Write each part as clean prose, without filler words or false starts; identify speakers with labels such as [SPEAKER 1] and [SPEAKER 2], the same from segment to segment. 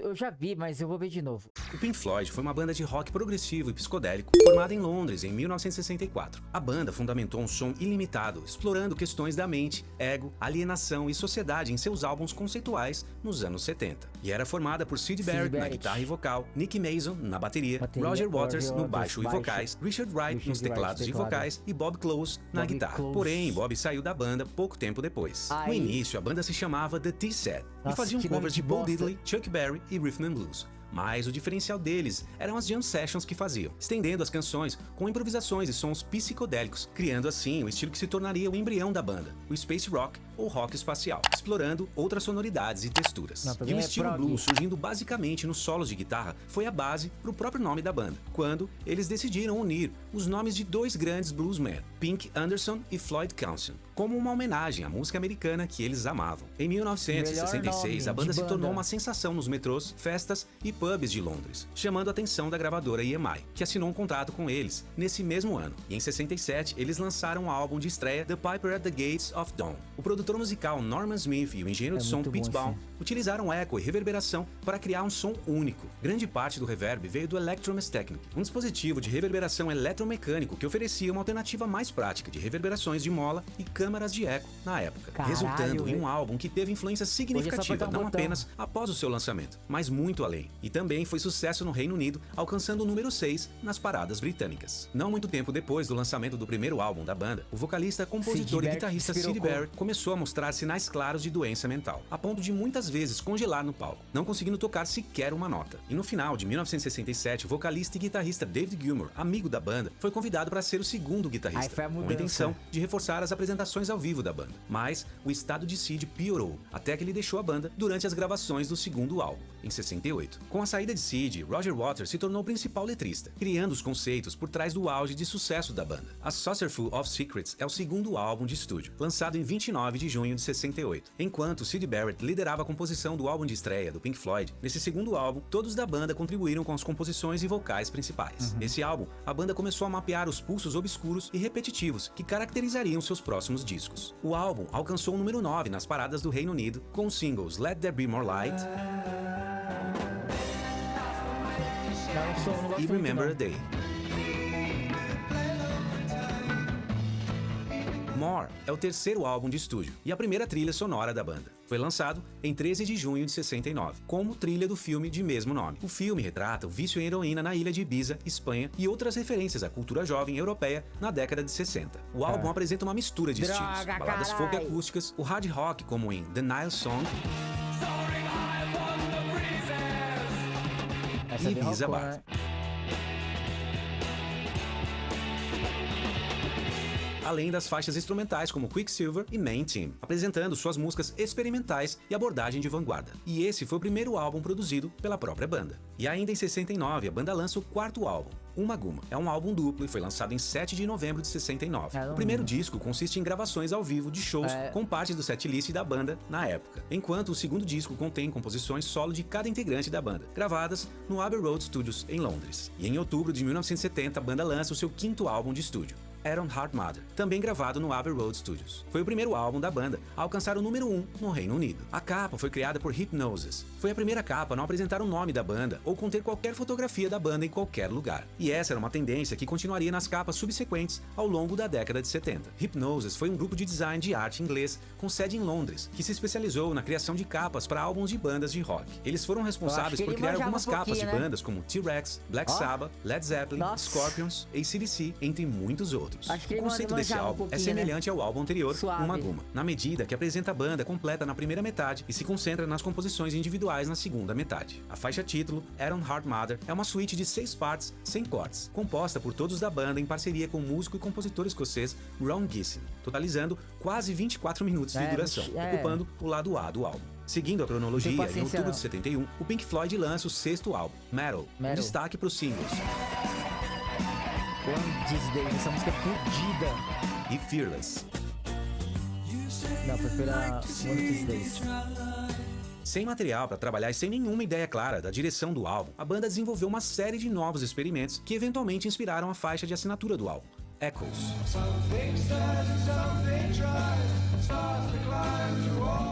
[SPEAKER 1] Eu já vi, mas eu vou ver de novo.
[SPEAKER 2] O Pink Floyd foi uma banda de rock progressivo e psicodélico formada em Londres em 1964. A banda fundamentou um som ilimitado, explorando questões da mente, ego, alienação e sociedade em seus álbuns conceituais nos anos 70. E era formada por Syd Barrett na guitarra e vocal, Nick Mason na bateria, Roger Waters no baixo e vocais, Richard Wright nos teclados e vocais e Bob Close na guitarra. Porém, Bob saiu da banda pouco tempo depois. No início, a banda se chamava The T-Set e faziam covers de Bo Diddley, Chuck Berry e Rhythm and Blues. Mas o diferencial deles eram as jam sessions que faziam, estendendo as canções com improvisações e sons psicodélicos, criando assim o estilo que se tornaria o embrião da banda, o space rock ou rock espacial, explorando outras sonoridades e texturas. E o estilo blues, surgindo basicamente nos solos de guitarra, foi a base para o próprio nome da banda, quando eles decidiram unir os nomes de dois grandes bluesmen, Pink Anderson e Floyd Cousin, como uma homenagem à música americana que eles amavam. Em 1966, a banda se tornou uma sensação nos metrôs, festas e pubs de Londres, chamando a atenção da gravadora EMI, que assinou um contrato com eles nesse mesmo ano. E em 67, eles lançaram o álbum de estreia The Piper at the Gates of Dawn. O produtor musical Norman Smith e o engenheiro de som Pete Baum utilizaram eco e reverberação para criar um som único. Grande parte do reverb veio do Electromass Technic, um dispositivo de reverberação eletromecânico que oferecia uma alternativa mais prática de reverberações de mola e câmaras de eco na época, resultando em um álbum que teve influência significativa não apenas após o seu lançamento, mas muito além. E também foi sucesso no Reino Unido, alcançando o número 6 nas paradas britânicas. Não muito tempo depois do lançamento do primeiro álbum da banda, o vocalista, compositor e guitarrista Syd Barrett começou a mostrar sinais claros de doença mental, a ponto de muitas vezes congelar no palco, não conseguindo tocar sequer uma nota. E no final de 1967, o vocalista e guitarrista David Gilmour, amigo da banda, foi convidado para ser o segundo guitarrista, com a intenção de reforçar as apresentações ao vivo da banda. Mas o estado de Syd piorou, até que ele deixou a banda durante as gravações do segundo álbum, em 68. Com a saída de Syd, Roger Waters se tornou o principal letrista, criando os conceitos por trás do auge de sucesso da banda. A Saucerful of Secrets é o segundo álbum de estúdio, lançado em 29 de junho de 68. Enquanto Syd Barrett liderava a composição do álbum de estreia do Pink Floyd, nesse segundo álbum, todos da banda contribuíram com as composições e vocais principais. Nesse álbum, a banda começou a mapear os pulsos obscuros e repetitivos que caracterizariam seus próximos discos. O álbum alcançou o número 9 nas paradas do Reino Unido, com os singles Let There Be More Light e Remember a Day. More é o terceiro álbum de estúdio e a primeira trilha sonora da banda. Foi lançado em 13 de junho de 69, como trilha do filme de mesmo nome. O filme retrata o vício em heroína na ilha de Ibiza, Espanha, e outras referências à cultura jovem europeia na década de 60. O álbum apresenta uma mistura de estilos, baladas folk acústicas, o hard rock como em The Nile Song e Ibiza Bar. Além das faixas instrumentais como Quicksilver e Main Team, apresentando suas músicas experimentais e abordagem de vanguarda. E esse foi o primeiro álbum produzido pela própria banda. E ainda em 69, a banda lança o quarto álbum, Uma Guma. É um álbum duplo e foi lançado em 7 de novembro de 69. O primeiro disco consiste em gravações ao vivo de shows com partes do setlist da banda na época, enquanto o segundo disco contém composições solo de cada integrante da banda, gravadas no Abbey Road Studios em Londres. E em outubro de 1970, a banda lança o seu quinto álbum de estúdio, Iron Heart Mother, também gravado no Abbey Road Studios. Foi o primeiro álbum da banda a alcançar o número 1 no Reino Unido. A capa foi criada por Hipgnosis. Foi a primeira capa a não apresentar o nome da banda ou conter qualquer fotografia da banda em qualquer lugar. E essa era uma tendência que continuaria nas capas subsequentes ao longo da década de 70. Hipgnosis foi um grupo de design de arte inglês com sede em Londres, que se especializou na criação de capas para álbuns de bandas de rock. Eles foram responsáveis por criar algumas capas de bandas como T-Rex, Black Sabbath, Led Zeppelin, Scorpions, AC/DC, entre muitos outros. O conceito desse álbum é semelhante ao álbum anterior, Uma Guma, na medida que apresenta a banda completa na primeira metade e se concentra nas composições individuais na segunda metade. A faixa título, Iron Heart Mother, é uma suíte de 6 partes sem cortes, composta por todos da banda em parceria com o músico e compositor escocês Ron Gissing, totalizando quase 24 minutos de duração, ocupando o lado A do álbum. Seguindo a cronologia, em outubro de 71, o Pink Floyd lança o sexto álbum, Metal, com destaque para os singles
[SPEAKER 1] One These Days, essa música é fodida.
[SPEAKER 2] e Fearless.
[SPEAKER 1] Não, prefiro a One These Days.
[SPEAKER 2] Sem material para trabalhar e sem nenhuma ideia clara da direção do álbum, a banda desenvolveu uma série de novos experimentos que eventualmente inspiraram a faixa de assinatura do álbum, Echoes.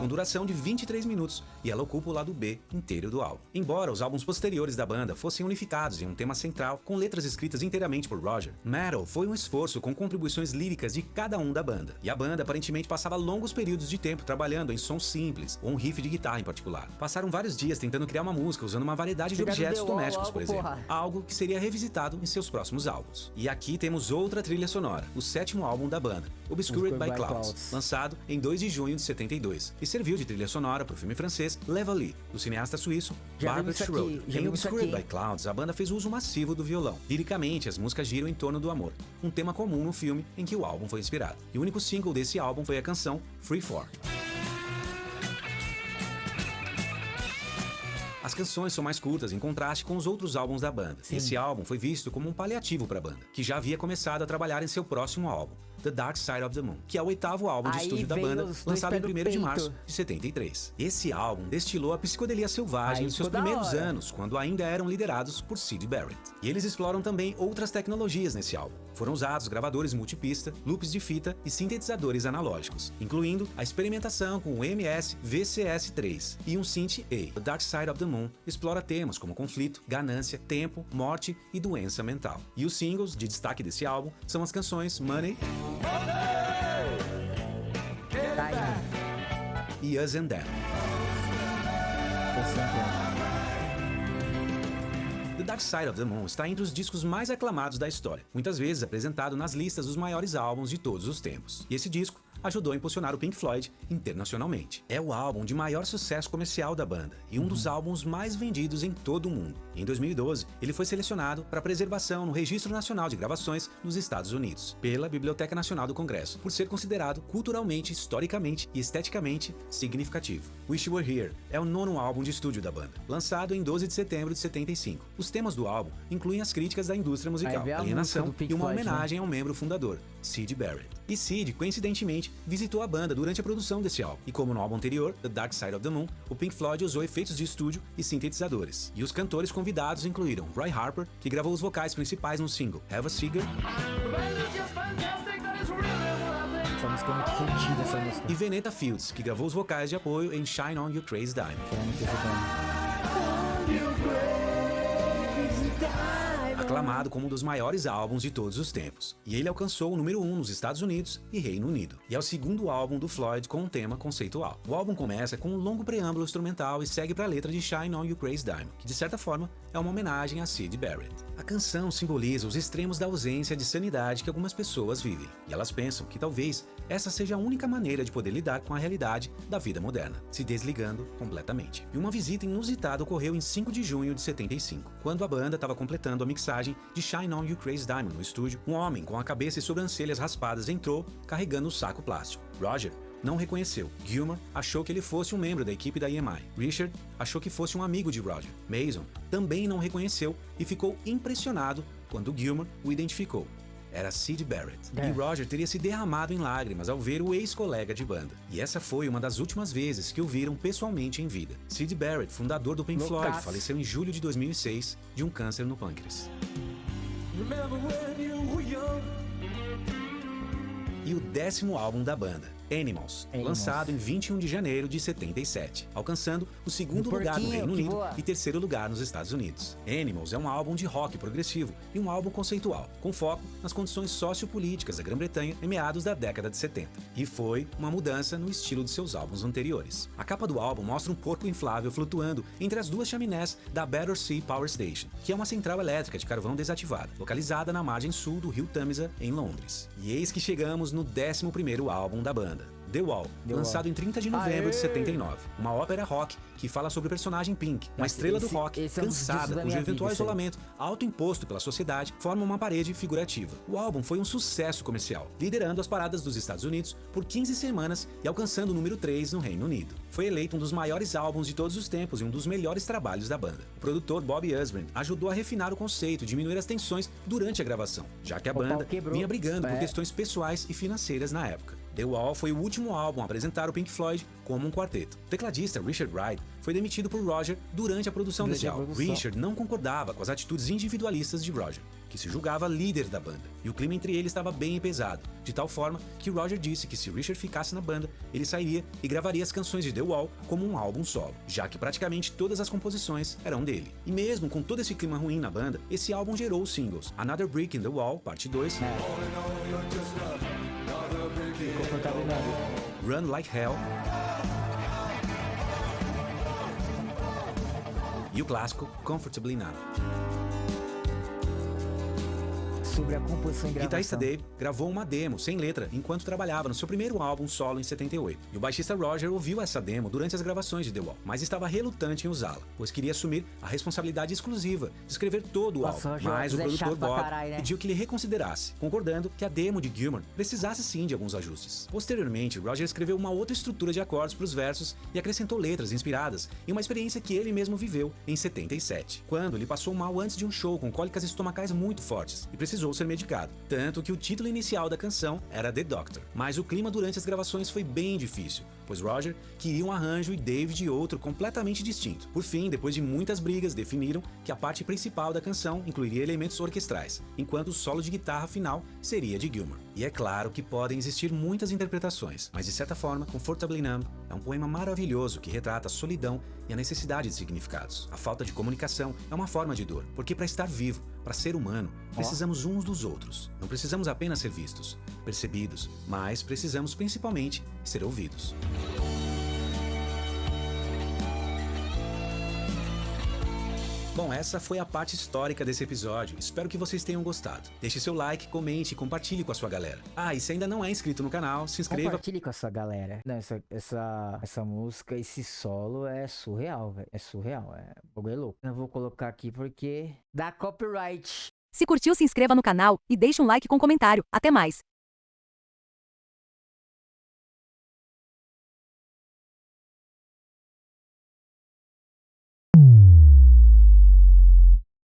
[SPEAKER 2] com duração de 23 minutos, e ela ocupa o lado B inteiro do álbum. Embora os álbuns posteriores da banda fossem unificados em um tema central, com letras escritas inteiramente por Roger, Metal foi um esforço com contribuições líricas de cada um da banda, e a banda aparentemente passava longos períodos de tempo trabalhando em sons simples, ou um riff de guitarra em particular. Passaram vários dias tentando criar uma música usando uma variedade de objetos domésticos, por exemplo, algo que seria revisitado em seus próximos álbuns. E aqui temos outra trilha sonora, o 7º álbum da banda, Obscured by Clouds, lançado em 2 de junho de 72, e serviu de trilha sonora para o filme francês La Vallée, do cineasta suíço Barbet Schroeder. Em Obscured by Clouds, a banda fez uso massivo do violão. Liricamente, as músicas giram em torno do amor, um tema comum no filme em que o álbum foi inspirado. E o único single desse álbum foi a canção Free For. As canções são mais curtas em contraste com os outros álbuns da banda. Sim. Esse álbum foi visto como um paliativo para a banda, que já havia começado a trabalhar em seu próximo álbum, The Dark Side of the Moon, que é o 8º álbum de estúdio da banda, lançado em 1º de março de 73. Esse álbum destilou a psicodelia selvagem nos seus primeiros anos, quando ainda eram liderados por Syd Barrett. E eles exploram também outras tecnologias nesse álbum. Foram usados gravadores multipista, loops de fita e sintetizadores analógicos, incluindo a experimentação com o MS VCS3 e um synth A. The Dark Side of the Moon explora temas como conflito, ganância, tempo, morte e doença mental. E os singles de destaque desse álbum são as canções Money e Us and Them. The Dark Side of the Moon está entre os discos mais aclamados da história, muitas vezes apresentado nas listas dos maiores álbuns de todos os tempos. E esse disco ajudou a impulsionar o Pink Floyd internacionalmente. É o álbum de maior sucesso comercial da banda e um dos álbuns mais vendidos em todo o mundo. Em 2012, ele foi selecionado para preservação no Registro Nacional de Gravações nos Estados Unidos, pela Biblioteca Nacional do Congresso, por ser considerado culturalmente, historicamente e esteticamente significativo. Wish You Were Here é o 9º álbum de estúdio da banda, lançado em 12 de setembro de 75. Os temas do álbum incluem as críticas da indústria musical, alienação e uma homenagem ao membro fundador, Syd Barrett. E Syd, coincidentemente, visitou a banda durante a produção desse álbum. E como no álbum anterior, The Dark Side of the Moon, o Pink Floyd usou efeitos de estúdio e sintetizadores. E os cantores convidados incluíram Roy Harper, que gravou os vocais principais no single Have a Cigar,
[SPEAKER 1] essa música é muito sentida, essa música.
[SPEAKER 2] E Veneta Fields, que gravou os vocais de apoio em Shine On You Crazy Diamond. Aclamado como um dos maiores álbuns de todos os tempos. E ele alcançou o número 1 nos Estados Unidos e Reino Unido. E é o 2º álbum do Floyd com um tema conceitual. O álbum começa com um longo preâmbulo instrumental e segue para a letra de Shine On You Crazy Diamond, que de certa forma é uma homenagem a Syd Barrett. A canção simboliza os extremos da ausência de sanidade que algumas pessoas vivem. E elas pensam que talvez essa seja a única maneira de poder lidar com a realidade da vida moderna, se desligando completamente. E uma visita inusitada ocorreu em 5 de junho de 75, quando a banda estava completando a mixagem de Shine On You Crazy Diamond no estúdio. Um homem com a cabeça e sobrancelhas raspadas entrou carregando um saco plástico. Roger não reconheceu. Gilmour achou que ele fosse um membro da equipe da EMI. Richard achou que fosse um amigo de Roger. Mason também não reconheceu e ficou impressionado quando Gilmour o identificou. Era Syd Barrett. E Roger teria se derramado em lágrimas ao ver o ex-colega de banda. E essa foi uma das últimas vezes que o viram pessoalmente em vida. Syd Barrett, fundador do Pink Floyd, faleceu em julho de 2006 de um câncer no pâncreas. E o 10º álbum da banda, Animals, lançado em 21 de janeiro de 77, alcançando o 2º lugar no Reino Unido e 3º lugar nos Estados Unidos. Animals é um álbum de rock progressivo e um álbum conceitual, com foco nas condições sociopolíticas da Grã-Bretanha em meados da década de 70, e foi uma mudança no estilo de seus álbuns anteriores. A capa do álbum mostra um porco inflável flutuando entre as duas chaminés da Battersea Power Station, que é uma central elétrica de carvão desativada, localizada na margem sul do rio Tâmisa, em Londres. E eis que chegamos no 11º álbum da banda, The Wall, lançado em 30 de novembro de 79. Uma ópera rock que fala sobre o personagem Pink, uma estrela do rock cansada, cujo eventual isolamento, autoimposto pela sociedade, forma uma parede figurativa. O álbum foi um sucesso comercial, liderando as paradas dos Estados Unidos por 15 semanas e alcançando o número 3 no Reino Unido. Foi eleito um dos maiores álbuns de todos os tempos e um dos melhores trabalhos da banda. O produtor Bob Ezrin ajudou a refinar o conceito e diminuir as tensões durante a gravação, já que a banda vinha brigando por questões pessoais e financeiras na época. The Wall foi o último álbum a apresentar o Pink Floyd como um quarteto. O tecladista Richard Wright foi demitido por Roger durante a produção desse álbum. Richard não concordava com as atitudes individualistas de Roger, que se julgava líder da banda, e o clima entre eles estava bem pesado, de tal forma que Roger disse que se Richard ficasse na banda, ele sairia e gravaria as canções de The Wall como um álbum solo, já que praticamente todas as composições eram dele. E mesmo com todo esse clima ruim na banda, esse álbum gerou os singles Another Brick in the Wall, parte 2, Run Like Hell e o clássico Comfortably Numb.
[SPEAKER 1] Sobre a composição e
[SPEAKER 2] O
[SPEAKER 1] gravação.
[SPEAKER 2] guitarrista Dave gravou uma demo sem letra enquanto trabalhava no seu primeiro álbum solo em 78. E o baixista Roger ouviu essa demo durante as gravações de The Wall, mas estava relutante em usá-la, pois queria assumir a responsabilidade exclusiva de escrever todo o álbum. Mas o produtor Bob pediu que ele reconsiderasse, concordando que a demo de Gilmour precisasse sim de alguns ajustes. Posteriormente, Roger escreveu uma outra estrutura de acordes para os versos e acrescentou letras inspiradas em uma experiência que ele mesmo viveu em 77, quando ele passou mal antes de um show com cólicas estomacais muito fortes e precisou ser medicado, tanto que o título inicial da canção era The Doctor. Mas o clima durante as gravações foi bem difícil, pois Roger queria um arranjo e David outro completamente distinto. Por fim, depois de muitas brigas, definiram que a parte principal da canção incluiria elementos orquestrais, enquanto o solo de guitarra final seria de Gilmour. E é claro que podem existir muitas interpretações, mas de certa forma, Comfortably Numb é um poema maravilhoso que retrata a solidão e a necessidade de significados. A falta de comunicação é uma forma de dor, porque para estar vivo, para ser humano, precisamos uns dos outros. Não precisamos apenas ser vistos, percebidos, mas precisamos principalmente ser ouvidos. Bom, essa foi a parte histórica desse episódio. Espero que vocês tenham gostado. Deixe seu like, comente e compartilhe com a sua galera. Ah, e se ainda não é inscrito no canal, se inscreva.
[SPEAKER 1] Compartilhe com a sua galera. Não, essa música, esse solo é surreal, velho. É surreal. O bagulho é louco. Eu vou colocar aqui porque dá copyright.
[SPEAKER 3] Se curtiu, se inscreva no canal e deixe um like com comentário. Até mais!